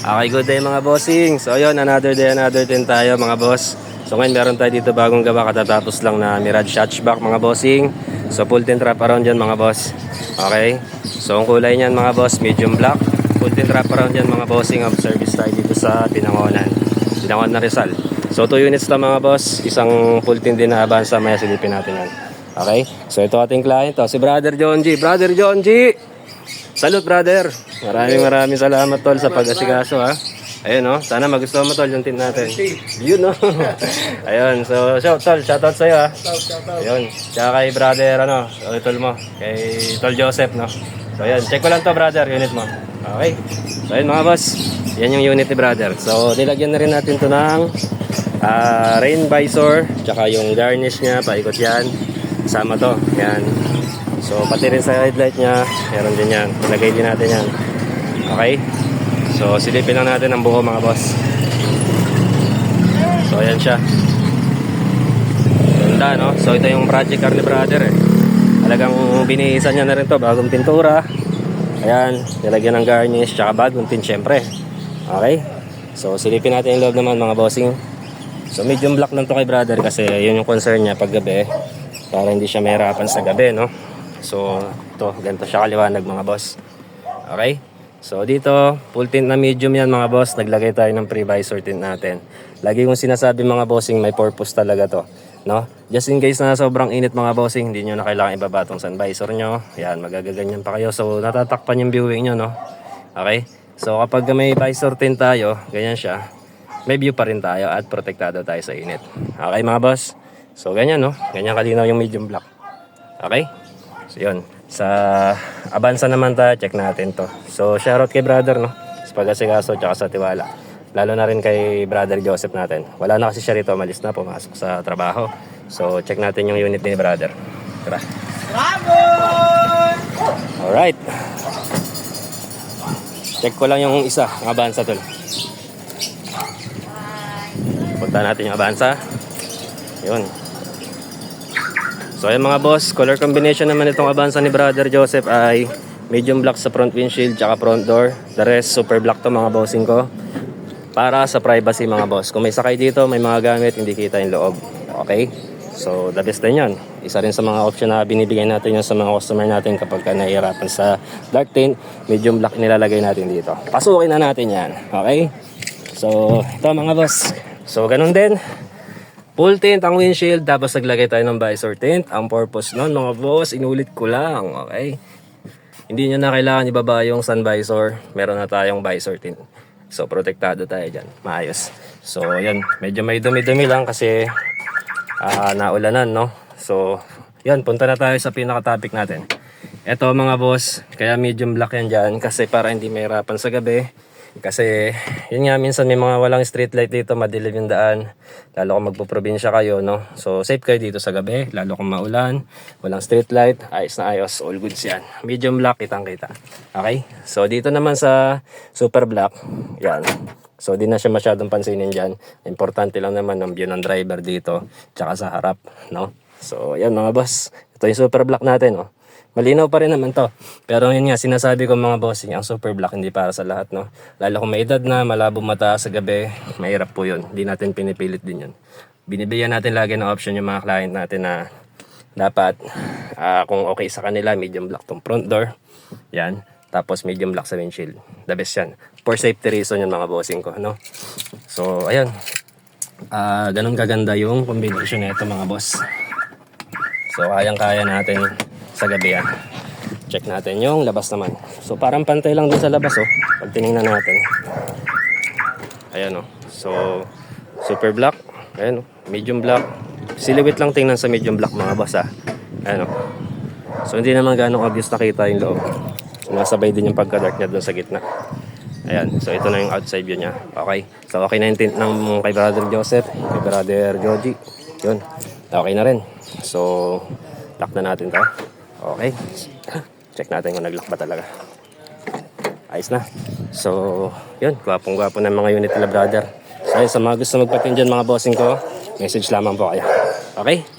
Okay, good day mga bossing. So ayun, another day, another din tayo mga boss. So ngayon meron tayo dito bagong gawa, katatapos lang na Mirage hatchback mga bossing. So full tint wrap around yan mga boss. Okay, so ang kulay niyan mga boss, medium black. Full tint wrap around yan mga bossing. Of service tayo dito sa Binangonan na Rizal. So 2 units na mga boss, isang full tint din na Avanza, maya silipin natin yan. Okay, so ito ating client, si Brother John G. Brother John G, salute brother. Maraming salamat tol sa pag-asikaso ha. Ayun sana magustuhan mo tol yung team natin. Yun Ayun, so shoutout sa'yo ha. Ayun, tsaka kay brother tol mo, kay tol Joseph So ayun, check ko lang to brother, unit mo. Okay, so ayun mga boss, yan yung unit ni brother. So nilagyan na rin natin to ng rain visor, tsaka yung garnish nya, paikot yan. Kasama to, yan. So pati rin sa headlight nya, meron din yan. Ilagay din natin yan. Okay, so silipin lang natin ang buo mga boss. So ayan siya, ganda so ito yung project car ni brother talagang binihisan niya na rin to, bagong pintura. Ayan, nilagyan ng garnish, tsaka bagong tint syempre. Okay, so silipin natin yung loob naman mga bossing. So medium black lang to kay brother kasi yun yung concern niya pag gabi, para hindi siya mahirapan sa gabi So ito, ganito siya kaliwanag mga boss. Okay, so dito full tint na medium yan mga boss. Naglagay tayo ng pre-visor tint natin. Lagi kong sinasabi mga bossing, may purpose talaga to just in case na sobrang init mga bossing, hindi nyo na kailangan ibaba tong sun visor nyo. Yan, magaganyan pa kayo, so natatakpan yung viewing nyo Okay, so kapag may visor tint tayo, ganyan siya, may view pa rin tayo at protektado tayo sa init. Okay mga boss, so ganyan ganyan kalinaw yung medium black. Okay, so yun. Sa Avanza naman tayo, check natin to. So shoutout kay brother sa pag-asikaso tsaka sa tiwala. Lalo na rin kay brother Joseph natin. Wala na kasi siya rito, malis na, pumasok sa trabaho. So check natin yung unit ni brother. Tara. Alright, check ko lang yung isa, ang Avanza tol. Punta natin yung Avanza. Yun. So ayun mga boss, color combination naman itong Avanza ni brother Joseph ay medium black sa front windshield tsaka front door. The rest super black to mga bossing ko, para sa privacy mga boss. Kung may sakay dito, may mga gamit, hindi kita yung loob. Okay, so the best din yan. Isa rin sa mga option na binibigay natin yan sa mga customer natin kapag ka nahihirapan sa dark tint, medium black nilalagay natin dito. Pasukin na natin yan. Okay, so ito mga boss, so ganun din, full tint ang windshield, tapos naglagay tayo ng visor tint. Ang purpose nun mga boss, inulit ko lang. Okay, hindi nyo na kailangan ibaba yung sun visor, meron na tayong visor tint. So protektado tayo dyan, maayos. So yan, medyo may dumi-dumi lang kasi naulanan So yan, punta na tayo sa pinaka-topic natin. Ito mga boss, kaya medium black yan dyan kasi para hindi mahirapan sa gabi. Kasi yun nga, minsan may mga walang street light dito, madilim yung daan, lalo kung magpo-probinsya kayo So safe kayo dito sa gabi, lalo kung maulan, walang street light, ayos na ayos, all goods yan. Medium black, kitang kita. Okay, so dito naman sa super black, yan, so di na siya masyadong pansinin dyan. Importante lang naman ang view ng driver dito tsaka sa harap So yan mga boss, ito yung super black natin Malinaw pa rin naman to. Pero yun nga, sinasabi ko mga bossing, ang super black hindi para sa lahat Lalo kung may edad na, malabo mata sa gabi, mahirap po yun. Hindi natin pinipilit din yun. Binibigyan natin lagi ng option yung mga client natin na dapat kung okay sa kanila, medium black tong front door. Yan. Tapos medium black sa windshield. The best yan. For safety reason yung mga bossing ko. So ayan. Ganun kaganda yung combination na ito mga boss. So kayang-kaya natin sa gabi yan. Check natin yung labas naman. So parang pantay lang din sa labas pag tinignan natin. Ayan So super black. Ayan medium black. Silhouette lang tingnan sa medium black mga boss Ayan So hindi naman ganong obvious nakita yung loob. So nasabay din yung pagka-dark niya doon sa gitna. Ayan, so ito na yung outside view niya. Okay, so okay na yung tint ng kay brother Joseph, kay brother Joji. Yun, okay na rin. So lock na natin to. Okay, check natin kung nag-lock ba talaga. Ayos na. So yun, gwapong-gwapo ng mga unit nila brother. So yun, sa mga gusto magpatin dyan mga bossing ko, message lamang po kayo. Okay.